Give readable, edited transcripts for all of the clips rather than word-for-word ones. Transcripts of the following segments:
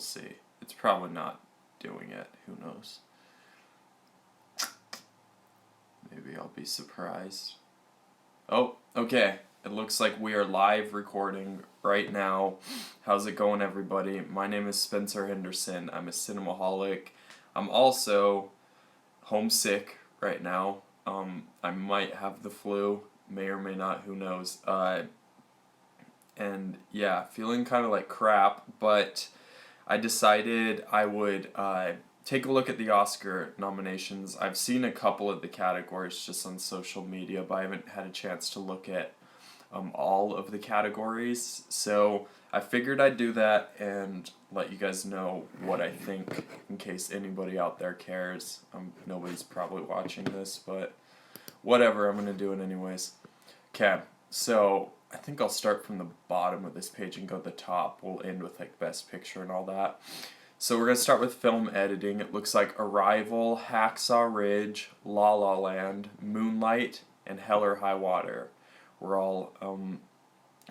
see. It's probably not doing it. Who knows? Maybe I'll be surprised. Oh, okay. It looks like we are live recording right now. How's it going, everybody? My name is Spencer Henderson. I'm a Cinemaholic. I'm also homesick right now. I might have the flu, may or may not, who knows. And yeah, feeling kind of like crap, but I decided I would take a look at the Oscar nominations. I've seen a couple of the categories just on social media, but I haven't had a chance to look at all of the categories. So I figured I'd do that and let you guys know what I think in case anybody out there cares. Nobody's probably watching this, but whatever, I'm going to do it anyways. Okay, so I think I'll start from the bottom of this page and go to the top. We'll end with like Best Picture and all that. So we're going to start with film editing. It looks like Arrival, Hacksaw Ridge, La La Land, Moonlight, and Hell or High Water. We're all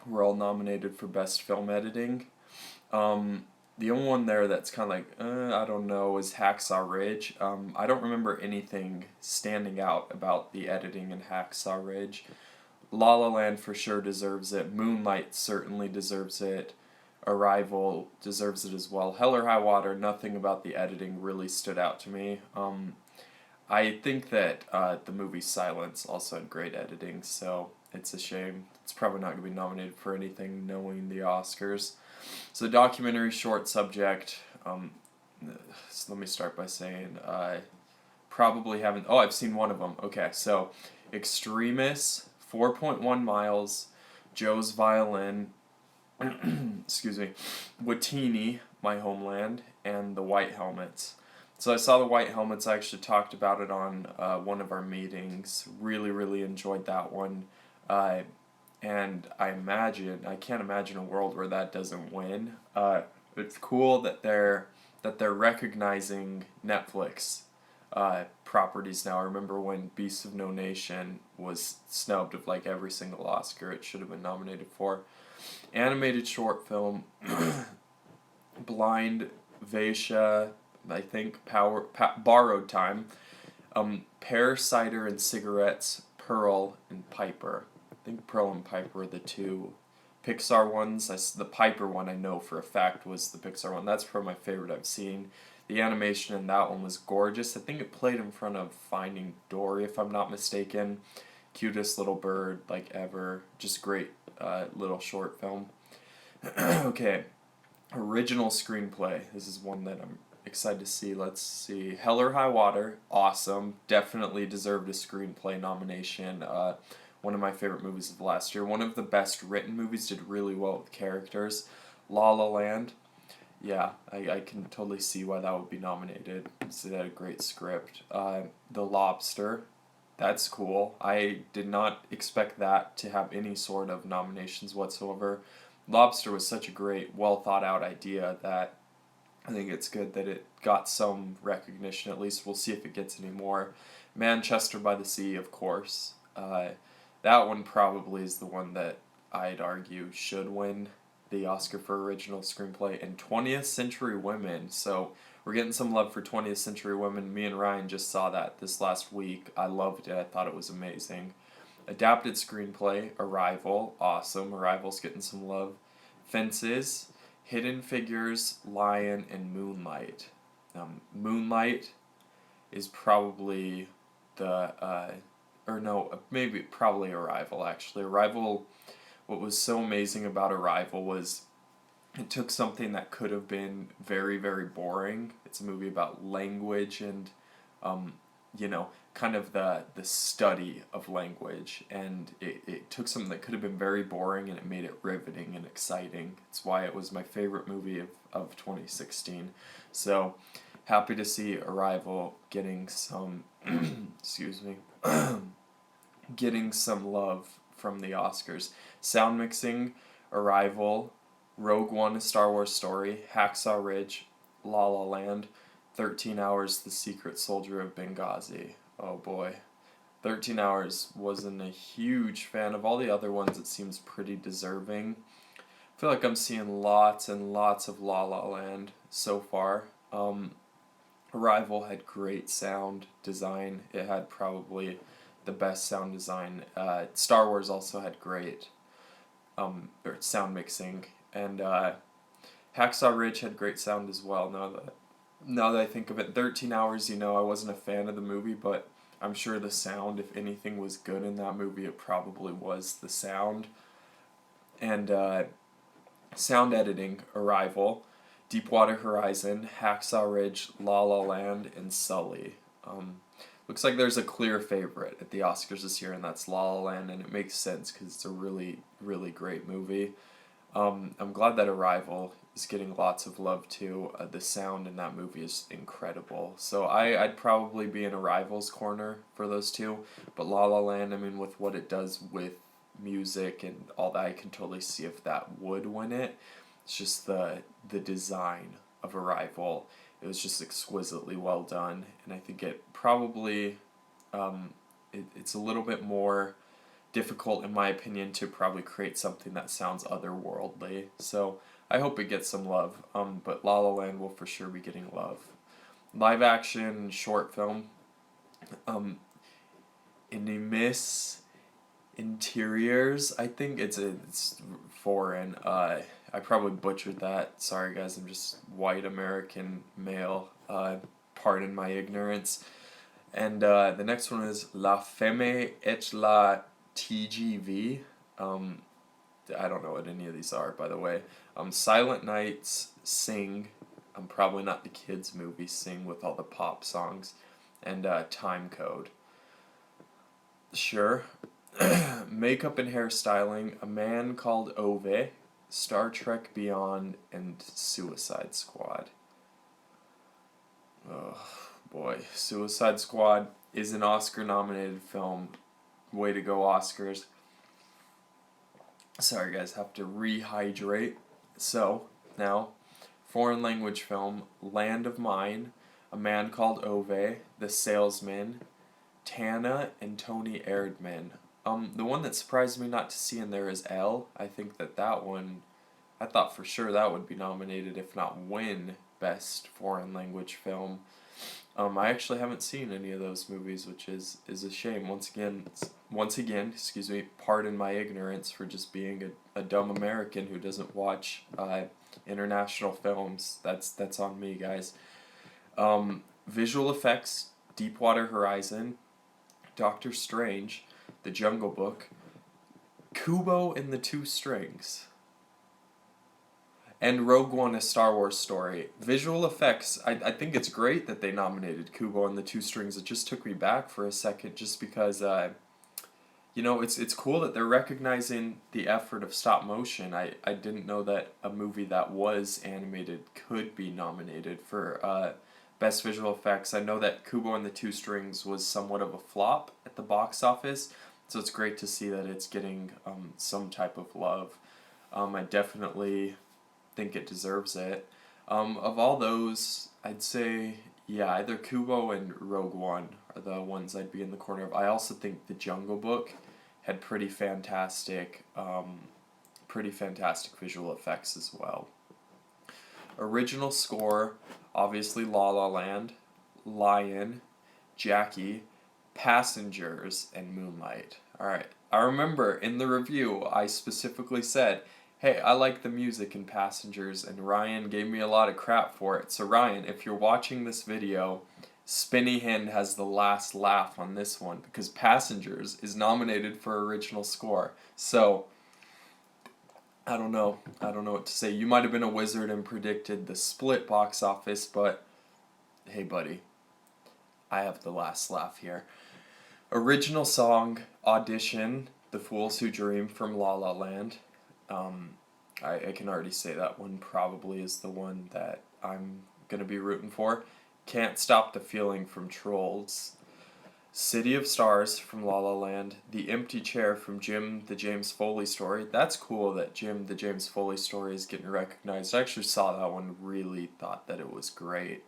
nominated for Best Film Editing. The only one there that's kind of like, I don't know, is Hacksaw Ridge. I don't remember anything standing out about the editing in Hacksaw Ridge. La La Land for sure deserves it. Moonlight certainly deserves it. Arrival deserves it as well. Hell or High Water, nothing about the editing really stood out to me. I think that the movie Silence also had great editing, so it's a shame. It's probably not going to be nominated for anything knowing the Oscars. So documentary short subject, so let me start by saying I probably haven't, I've seen one of them. Okay, so Extremis, 4.1 Miles, Joe's Violin, excuse me, Watini, My Homeland, and The White Helmets. So I saw The White Helmets. I actually talked about it on one of our meetings. Really, really enjoyed that one. And I can't imagine a world where that doesn't win. It's cool that they're recognizing Netflix properties now. I remember when Beasts of No Nation was snubbed of like every single Oscar it should have been nominated for. Animated short film, Blind Vaisha, I think Borrowed Time, Pear Cider and Cigarettes, Pearl and Piper. I think Pearl and Piper are the two Pixar ones. The Piper one I know for a fact was the Pixar one. That's probably my favorite I've seen. The animation in that one was gorgeous. I think it played in front of Finding Dory, if I'm not mistaken. Cutest little bird like ever. Just great little short film. Okay, original screenplay. This is one that I'm excited to see. Let's see. Hell or High Water, awesome. Definitely deserved a screenplay nomination. One of my favorite movies of last year. One of the best written movies, did really well with characters. La La Land, yeah, I can totally see why that would be nominated. It had a great script. The Lobster, that's cool. I did not expect that to have any sort of nominations whatsoever. Lobster was such a great, well thought out idea that I think it's good that it got some recognition at least. We'll see if it gets any more. Manchester by the Sea, of course. That one probably is the one that I'd argue should win the Oscar for Original Screenplay. And 20th Century Women. So we're getting some love for 20th Century Women. Me and Ryan just saw that this last week. I loved it. I thought it was amazing. Adapted Screenplay, Arrival, awesome. Arrival's getting some love. Fences, Hidden Figures, Lion, and Moonlight. Moonlight is probably probably Arrival, actually. Arrival, what was so amazing about Arrival was it took something that could have been very, very boring. It's a movie about language and, kind of the study of language, and it took something that could have been very boring and it made it riveting and exciting. It's why it was my favorite movie of 2016. So happy to see Arrival getting some excuse me getting some love from the Oscars. Sound mixing, Arrival, Rogue One, A Star Wars Story, Hacksaw Ridge, La La Land, 13 Hours, The Secret Soldier of Benghazi. Oh boy. 13 Hours, wasn't a huge fan of all the other ones. It seems pretty deserving. feel like I'm seeing lots and lots of La La Land so far. Arrival had great sound design. It had probably the best sound design. Star Wars also had great or sound mixing, and Hacksaw Ridge had great sound as well. Now that I think of it, 13 Hours. I wasn't a fan of the movie, but I'm sure the sound, if anything was good in that movie, it probably was the sound. And sound editing, Arrival, Deepwater Horizon, Hacksaw Ridge, La La Land, and Sully. Looks like there's a clear favorite at the Oscars this year, and that's La La Land, and it makes sense because it's a really, really great movie. I'm glad that Arrival is getting lots of love too. The sound in that movie is incredible. So I'd probably be in Arrival's corner for those two. But La La Land, I mean, with what it does with music and all that, I can totally see if that would win it. It's just the design of Arrival. It was just exquisitely well done. And I think it probably, it's a little bit more difficult, in my opinion, to probably create something that sounds otherworldly. So I hope it gets some love. But La La Land will for sure be getting love. Live action short film. Inimis Interiors. I think it's foreign. I probably butchered that. Sorry guys, I'm just white American male. Pardon my ignorance. And the next one is La Femme et la TGV. I don't know what any of these are, by the way. Silent Nights, Sing. Probably not the kids' movie, Sing, with all the pop songs. And Time Code. Sure. Makeup and hairstyling, A Man Called Ove, Star Trek Beyond, and Suicide Squad. Oh, boy. Suicide Squad is an Oscar-nominated film. Way to go, Oscars. Sorry, guys, have to rehydrate. So, now, foreign language film, Land of Mine, A Man Called Ove, The Salesman, Tana, and Tony Erdmann. The one that surprised me not to see in there is Elle. I think that one, I thought for sure that would be nominated, if not win, Best Foreign Language Film. I actually haven't seen any of those movies, which is a shame. Once again, excuse me, pardon my ignorance for just being a dumb American who doesn't watch international films. That's on me, guys. Visual effects, Deepwater Horizon, Doctor Strange, The Jungle Book, Kubo and the Two Strings, and Rogue One: A Star Wars Story. Visual effects, I think it's great that they nominated Kubo and the Two Strings. It just took me back for a second just because, it's cool that they're recognizing the effort of stop motion. I didn't know that a movie that was animated could be nominated for Best Visual Effects. I know that Kubo and the Two Strings was somewhat of a flop at the box office, so it's great to see that it's getting some type of love. I definitely think it deserves it. Of all those, I'd say, yeah, either Kubo and Rogue One are the ones I'd be in the corner of. I also think The Jungle Book had pretty fantastic visual effects as well. Original score, obviously La La Land, Lion, Jackie, Passengers, and Moonlight. Alright, I remember in the review I specifically said, hey, I like the music in Passengers, and Ryan gave me a lot of crap for it. So Ryan, if you're watching this video, Spinny Hen has the last laugh on this one, because Passengers is nominated for original score. So, I don't know what to say. You might have been a wizard and predicted the split box office, but hey buddy, I have the last laugh here. Original song, Audition, The Fools Who Dream from La La Land. I can already say that one probably is the one that I'm going to be rooting for. Can't Stop the Feeling from Trolls. City of Stars from La La Land. The Empty Chair from Jim the James Foley Story. That's cool that Jim the James Foley Story is getting recognized. I actually saw that one, really thought that it was great.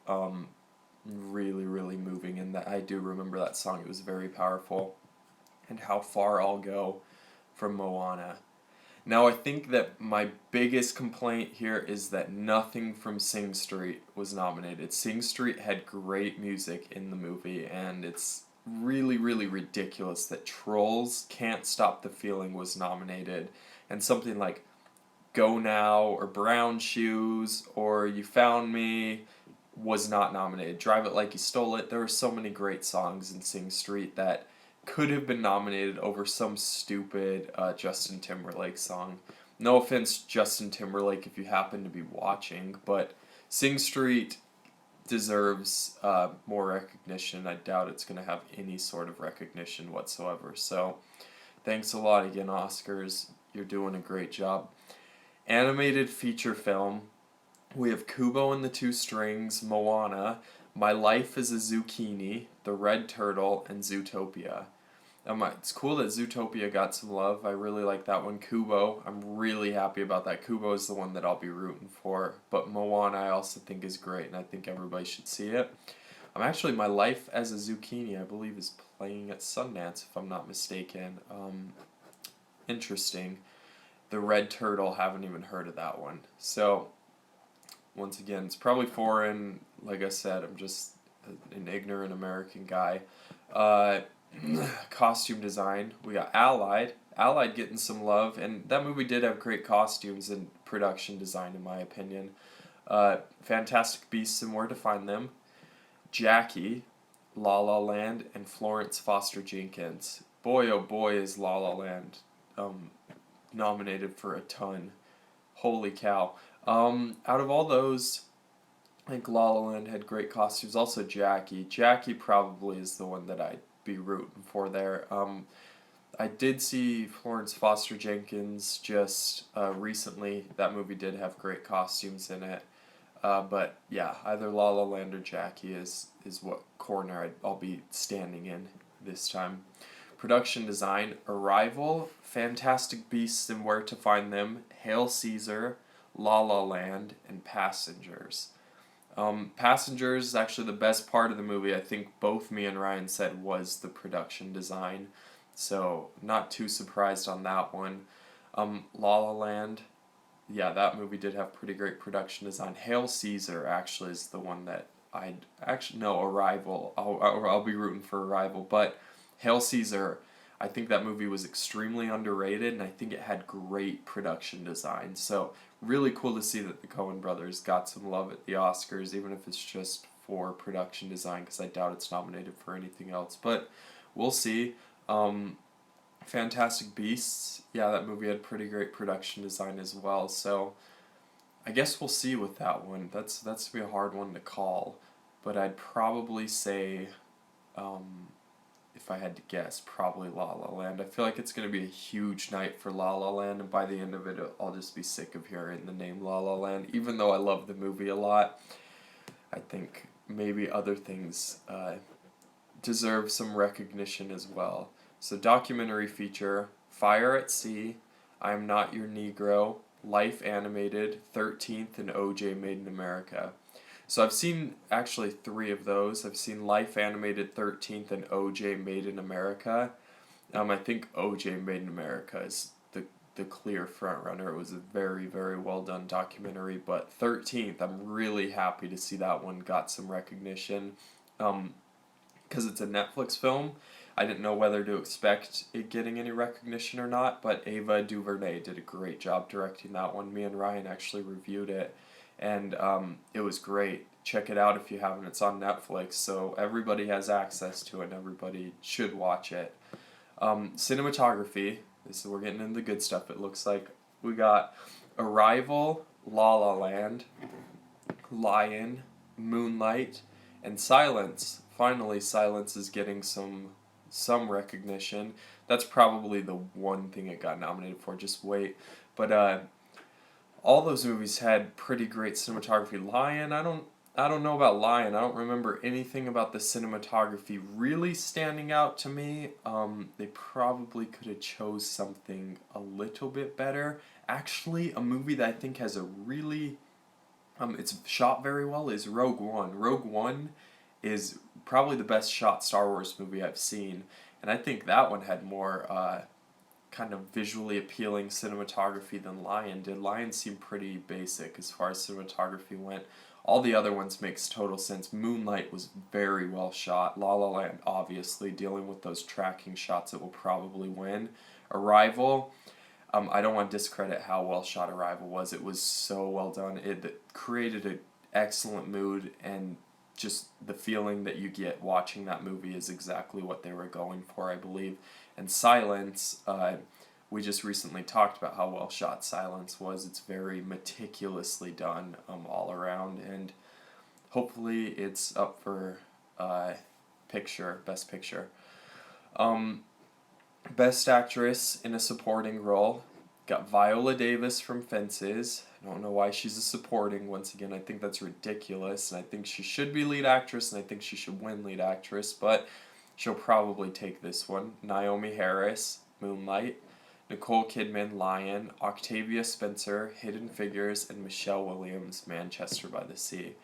Really, really moving, and that I do remember that song. It was very powerful. And How Far I'll Go from Moana. Now, I think that my biggest complaint here is that nothing from Sing Street was nominated. Sing Street had great music in the movie, and it's really, really ridiculous that Trolls Can't Stop the Feeling was nominated, and something like Go Now or Brown Shoes or You Found Me was not nominated. Drive It Like You Stole It. There were so many great songs in Sing Street that could have been nominated over some stupid Justin Timberlake song. No offense, Justin Timberlake, if you happen to be watching, but Sing Street deserves more recognition. I doubt it's going to have any sort of recognition whatsoever. So, thanks a lot again, Oscars. You're doing a great job. Animated feature film. We have Kubo and the Two Strings, Moana, My Life as a Zucchini, The Red Turtle, and Zootopia. It's cool that Zootopia got some love. I really like that one. Kubo, I'm really happy about that. Kubo is the one that I'll be rooting for. But Moana I also think is great, and I think everybody should see it. Actually, My Life as a Zucchini, I believe, is playing at Sundance, if I'm not mistaken. Interesting. The Red Turtle, haven't even heard of that one. So, once again, it's probably foreign. Like I said, I'm just an ignorant American guy. Costume design, we got Allied. Allied getting some love, and that movie did have great costumes and production design, in my opinion. Fantastic Beasts and Where to Find Them. Jackie, La La Land, and Florence Foster Jenkins. Boy, oh boy, is La La Land nominated for a ton. Holy cow. Out of all those, I think La La Land had great costumes. Also Jackie. Jackie probably is the one that I'd be rooting for there. I did see Florence Foster Jenkins just recently. That movie did have great costumes in it. But yeah, either La La Land or Jackie is what corner I'll be standing in this time. Production design, Arrival, Fantastic Beasts and Where to Find Them, Hail Caesar, La La Land, and Passengers. Passengers is actually the best part of the movie. I think both me and Ryan said was the production design. So, not too surprised on that one. La La Land, yeah, that movie did have pretty great production design. Hail Caesar actually is the one that Arrival. I'll be rooting for Arrival, but Hail Caesar, I think that movie was extremely underrated, and I think it had great production design. So, really cool to see that the Coen brothers got some love at the Oscars, even if it's just for production design, because I doubt it's nominated for anything else. But we'll see. Fantastic Beasts, yeah, that movie had pretty great production design as well. So, I guess we'll see with that one. That's gonna be a hard one to call, but I'd probably say, if I had to guess, probably La La Land. I feel like it's going to be a huge night for La La Land, and by the end of it, I'll just be sick of hearing the name La La Land. Even though I love the movie a lot, I think maybe other things deserve some recognition as well. So, documentary feature, Fire at Sea, I Am Not Your Negro, Life Animated, 13th, and OJ Made in America. So I've seen actually 3 of those. I've seen Life Animated 13th and OJ Made in America. I think OJ Made in America is the clear front runner. It was a very, very well done documentary. But 13th, I'm really happy to see that one got some recognition. Because it's a Netflix film. I didn't know whether to expect it getting any recognition or not, but Ava DuVernay did a great job directing that one. Me and Ryan actually reviewed it. And it was great. Check it out if you haven't. It's on Netflix, so everybody has access to it, and everybody should watch it. Cinematography. We're getting into the good stuff, it looks like. We got Arrival, La La Land, Lion, Moonlight, and Silence. Finally, Silence is getting some recognition. That's probably the one thing it got nominated for. Just wait. But all those movies had pretty great cinematography. Lion, I don't know about Lion. I don't remember anything about the cinematography really standing out to me. They probably could have chose something a little bit better. Actually, a movie that I think has a really it's shot very well is Rogue One. Rogue One is probably the best shot Star Wars movie I've seen, and I think that one had more kind of visually appealing cinematography than Lion did. Lion seemed pretty basic as far as cinematography went. All the other ones makes total sense. Moonlight was very well shot. La La Land, obviously, dealing with those tracking shots, it will probably win. Arrival, I don't want to discredit how well shot Arrival was. It was so well done. It created an excellent mood, and just the feeling that you get watching that movie is exactly what they were going for, I believe. And Silence, we just recently talked about how well shot Silence was. It's very meticulously done all around, and hopefully it's up for Best Picture. Best Actress in a Supporting Role. Got Viola Davis from Fences. I don't know why she's a supporting. Once again, I think that's ridiculous, and I think she should be lead actress, and I think she should win lead actress, but she'll probably take this one. Naomi Harris, Moonlight. Nicole Kidman, Lion. Octavia Spencer, Hidden Figures, and Michelle Williams, Manchester by the Sea.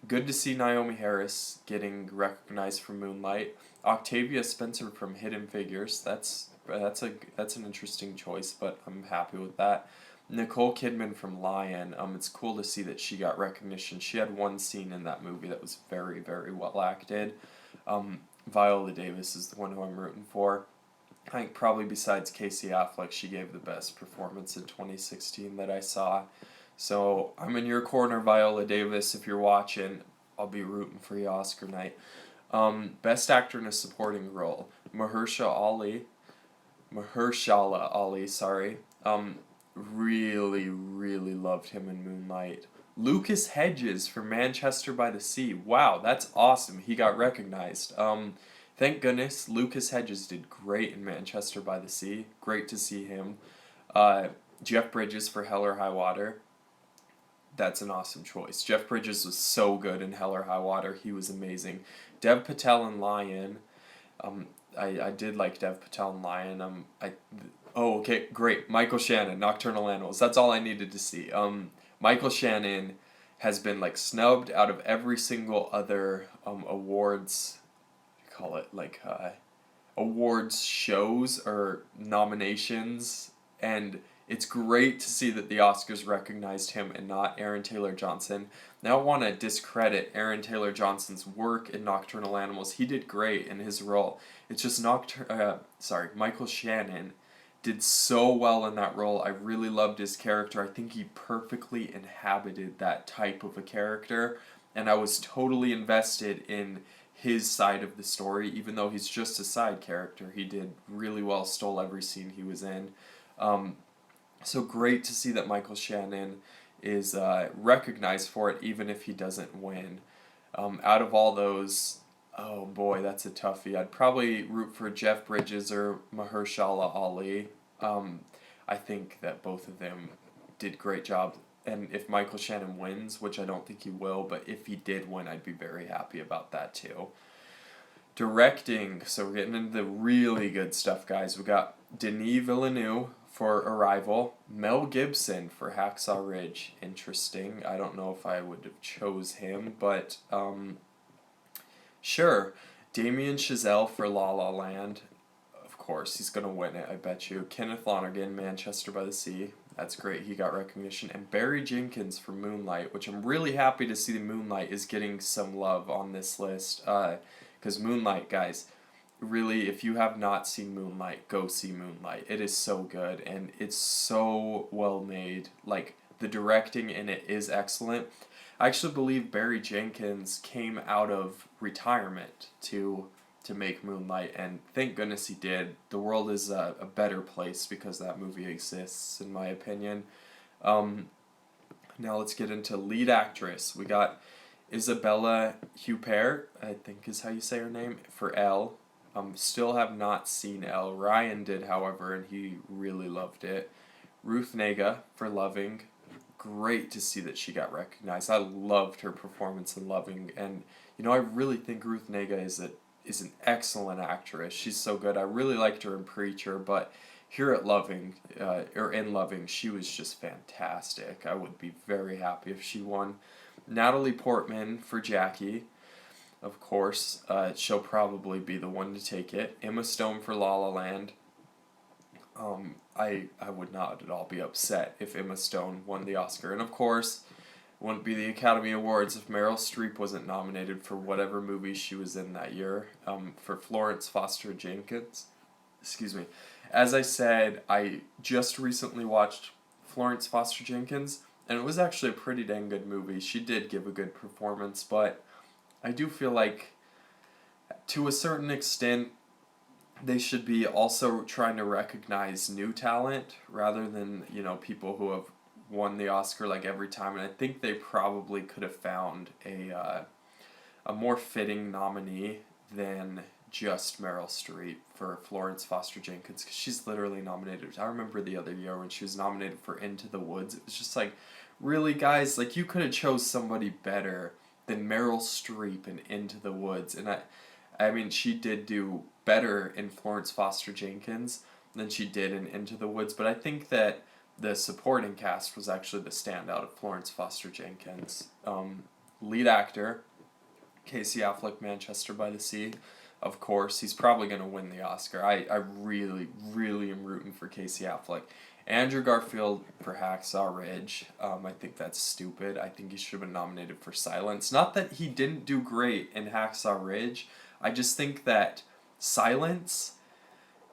Good to see Naomi Harris getting recognized for Moonlight. Octavia Spencer from Hidden Figures. That's an interesting choice, but I'm happy with that. Nicole Kidman from Lion. It's cool to see that she got recognition. She had one scene in that movie that was very, very well acted. Viola Davis is the one who I'm rooting for. I think probably besides Casey Affleck, she gave the best performance in 2016 that I saw. So I'm in your corner, Viola Davis. If you're watching, I'll be rooting for you Oscar night. Best Actor in a Supporting Role. Mahershala Ali, sorry. Really, really loved him in Moonlight. Lucas Hedges from Manchester by the Sea. Wow, that's awesome. He got recognized. Thank goodness Lucas Hedges did great in Manchester by the Sea. Great to see him. Jeff Bridges for Hell or High Water. That's an awesome choice. Jeff Bridges was so good in Hell or High Water. He was amazing. Dev Patel in Lion. I did like Dev Patel in Lion. Okay, great. Michael Shannon, Nocturnal Animals. That's all I needed to see. Michael Shannon has been like snubbed out of every single other awards. Call it like awards shows or nominations, and it's great to see that the Oscars recognized him and not Aaron Taylor Johnson. Now I want to discredit Aaron Taylor Johnson's work in Nocturnal Animals. He did great in his role. It's just Michael Shannon did so well in that role. I really loved his character. I think he perfectly inhabited that type of a character, and I was totally invested in his side of the story, even though he's just a side character. He did really well, stole every scene he was in. So great to see that Michael Shannon is recognized for it, even if he doesn't win. Out of all those, oh boy, that's a toughie. I'd probably root for Jeff Bridges or Mahershala Ali. I think that both of them did great job. And if Michael Shannon wins, which I don't think he will, but if he did win, I'd be very happy about that too. Directing, so we're getting into the really good stuff, guys. We got Denis Villeneuve for Arrival, Mel Gibson for Hacksaw Ridge. Interesting. I don't know if I would have chose him, but sure. Damien Chazelle for La La Land. Of course, he's going to win it, I bet you. Kenneth Lonergan, Manchester by the Sea. That's great. He got recognition. And Barry Jenkins for Moonlight, which I'm really happy to see Moonlight is getting some love on this list. Because Moonlight, guys, really, if you have not seen Moonlight, go see Moonlight. It is so good, and it's so well made. Like, the directing in it is excellent. I actually believe Barry Jenkins came out of retirement to make Moonlight, and thank goodness he did. The world is a better place because that movie exists, in my opinion. Now let's get into lead actress. We got Isabella Huppert, I think is how you say her name, for Elle. Still have not seen Elle. Ryan did, however, and he really loved it. Ruth Negga for Loving. Great to see that she got recognized. I loved her performance in Loving, and I really think Ruth Negga is an excellent actress. She's so good. I really liked her in Preacher, but here at Loving, in Loving, she was just fantastic. I would be very happy if she won. Natalie Portman for Jackie. Of course, she'll probably be the one to take it. Emma Stone for La La Land. I would not at all be upset if Emma Stone won the Oscar. And of course, it wouldn't be the Academy Awards if Meryl Streep wasn't nominated for whatever movie she was in that year. For Florence Foster Jenkins. Excuse me. As I said, I just recently watched Florence Foster Jenkins, and it was actually a pretty dang good movie. She did give a good performance, but I do feel like, to a certain extent, they should be also trying to recognize new talent rather than, people who have won the Oscar like every time. And I think they probably could have found a more fitting nominee than just Meryl Streep for Florence Foster Jenkins, because she's literally nominated. I remember the other year when she was nominated for Into the Woods. It was just like, really, guys, like, you could have chose somebody better than Meryl Streep in Into the Woods. And I mean, she did do better in Florence Foster Jenkins than she did in Into the Woods, but I think that the supporting cast was actually the standout of Florence Foster Jenkins. Lead actor, Casey Affleck, Manchester by the Sea. Of course, he's probably going to win the Oscar. I really, really am rooting for Casey Affleck. Andrew Garfield for Hacksaw Ridge. I think that's stupid. I think he should have been nominated for Silence. Not that he didn't do great in Hacksaw Ridge. I just think that Silence,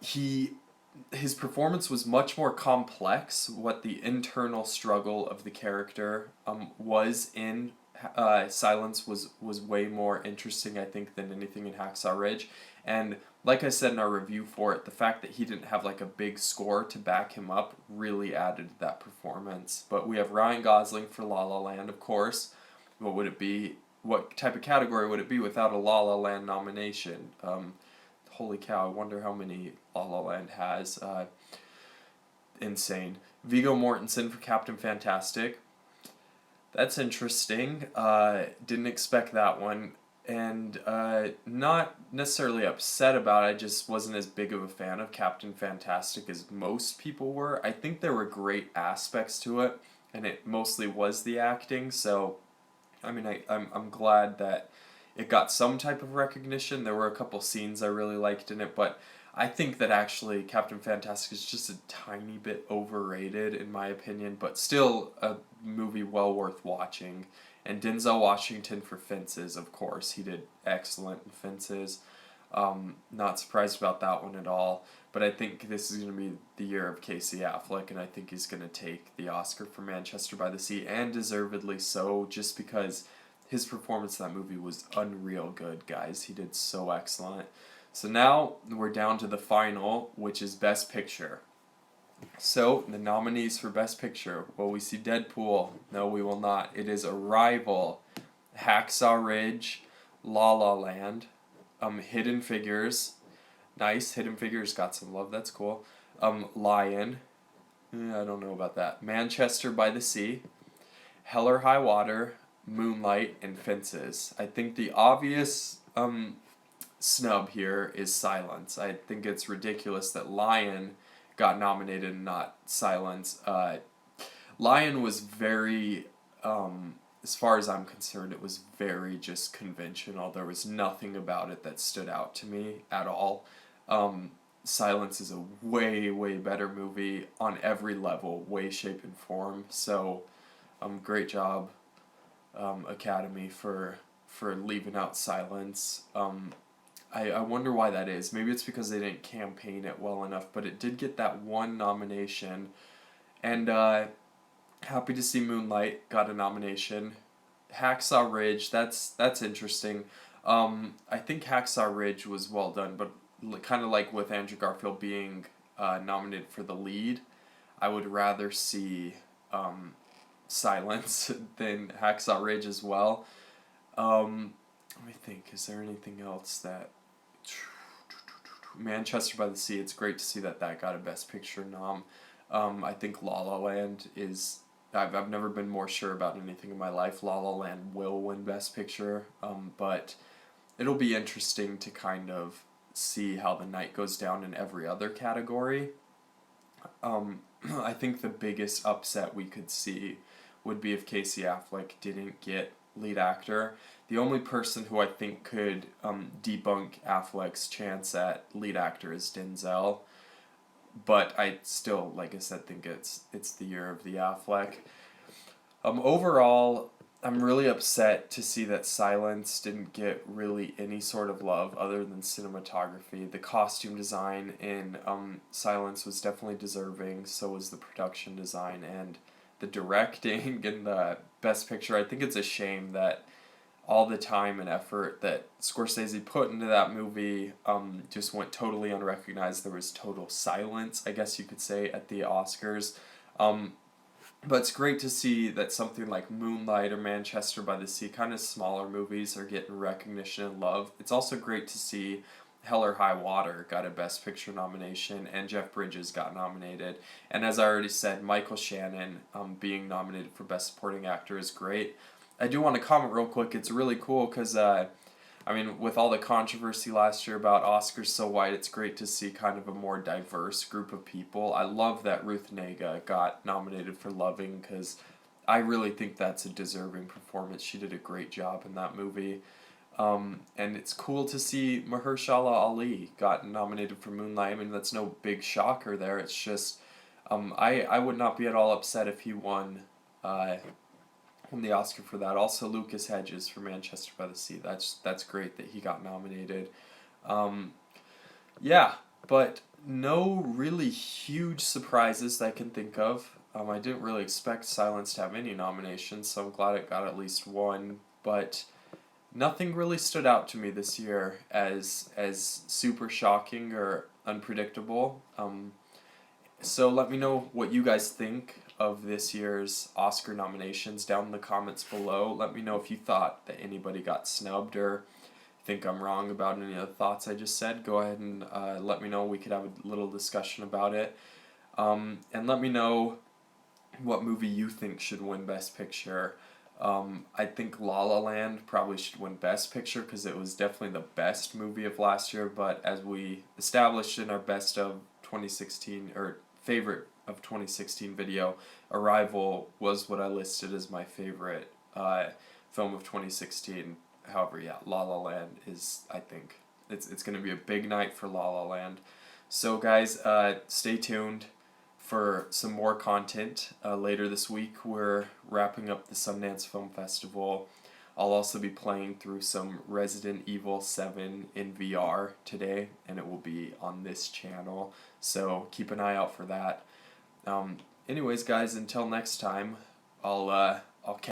his performance was much more complex. What the internal struggle of the character was in Silence was way more interesting, I think, than anything in Hacksaw Ridge. And like I said in our review for it, the fact that he didn't have like a big score to back him up really added to that performance. But we have Ryan Gosling for La La Land, of course. What would it be? What type of category would it be without a La La Land nomination? Holy cow, I wonder how many La La Land has. Insane. Viggo Mortensen for Captain Fantastic. That's interesting. Didn't expect that one. And not necessarily upset about it, I just wasn't as big of a fan of Captain Fantastic as most people were. I think there were great aspects to it, and it mostly was the acting, so I mean, I'm glad that it got some type of recognition. There were a couple scenes I really liked in it, but I think that actually Captain Fantastic is just a tiny bit overrated in my opinion, but still a movie well worth watching. And Denzel Washington for Fences, of course. He did excellent in Fences. Not surprised about that one at all. But I think this is going to be the year of Casey Affleck, and I think he's going to take the Oscar for Manchester by the Sea, and deservedly so, just because his performance in that movie was unreal good, guys. He did so excellent. So now we're down to the final, which is Best Picture. So, the nominees for Best Picture. Will we see Deadpool? No, we will not. It is Arrival, Hacksaw Ridge, La La Land, Hidden Figures. Nice, Hidden Figures got some love, that's cool. Lion. I don't know about that. Manchester by the Sea, Hell or High Water, Moonlight, and Fences. I think the obvious snub here is Silence. I think it's ridiculous that Lion got nominated and not Silence. Lion was very, as far as I'm concerned, it was very just conventional. There was nothing about it that stood out to me at all. Silence is a way, way better movie on every level, way, shape, and form. So, great job, Academy, for leaving out Silence. I wonder why that is. Maybe it's because they didn't campaign it well enough, but it did get that one nomination. And happy to see Moonlight got a nomination. Hacksaw Ridge, that's interesting. I think Hacksaw Ridge was well done, but kind of like with Andrew Garfield being nominated for the lead, I would rather see Silence than Hacksaw Ridge as well. Let me think, is there anything else that... Manchester by the Sea, it's great to see that got a Best Picture nom. I think La La Land is... I've never been more sure about anything in my life. La La Land will win Best Picture, but it'll be interesting to kind of see how the night goes down in every other category. I think the biggest upset we could see would be if Casey Affleck didn't get lead actor. The only person who I think could debunk Affleck's chance at lead actor is Denzel. but I still, like I said, think it's the year of the Affleck. Overall, I'm really upset to see that Silence didn't get really any sort of love other than cinematography. The costume design in Silence was definitely deserving, so was the production design and the directing and the best picture. I think it's a shame that all the time and effort that Scorsese put into that movie just went totally unrecognized. There was total silence, I guess you could say, at the Oscars. Um, but it's great to see that something like Moonlight or Manchester by the Sea, kind of smaller movies, are getting recognition and love. It's also great to see Hell or High Water got a Best Picture nomination and Jeff Bridges got nominated. And as I already said, Michael Shannon being nominated for Best Supporting Actor is great. I do want to comment real quick. It's really cool because I mean, with all the controversy last year about Oscars so white, it's great to see kind of a more diverse group of people. I love that Ruth Negga got nominated for Loving because I really think that's a deserving performance. She did a great job in that movie. And it's cool to see Mahershala Ali got nominated for Moonlight. I mean, that's no big shocker there. It's just, I would not be at all upset if he won the Oscar for that. Also, Lucas Hedges for Manchester by the Sea. That's great that he got nominated. Um, yeah, but no really huge surprises that I can think of. I didn't really expect Silence to have any nominations, so I'm glad it got at least one. But nothing really stood out to me this year as super shocking or unpredictable. So let me know what you guys think of this year's Oscar nominations down in the comments below. Let me know if you thought that anybody got snubbed or think I'm wrong about any of the thoughts I just said. Go ahead and let me know. We could have a little discussion about it. And let me know what movie you think should win Best Picture. I think La La Land probably should win Best Picture because it was definitely the best movie of last year, but as we established in our best of 2016, or favorite of 2016 video, Arrival was what I listed as my favorite film of 2016. However, yeah, La La Land is, I think, it's going to be a big night for La La Land. So guys, stay tuned for some more content later this week. We're wrapping up the Sundance Film Festival. I'll also be playing through some Resident Evil 7 in VR today, and it will be on this channel, so keep an eye out for that. Anyways, guys, until next time, I'll catch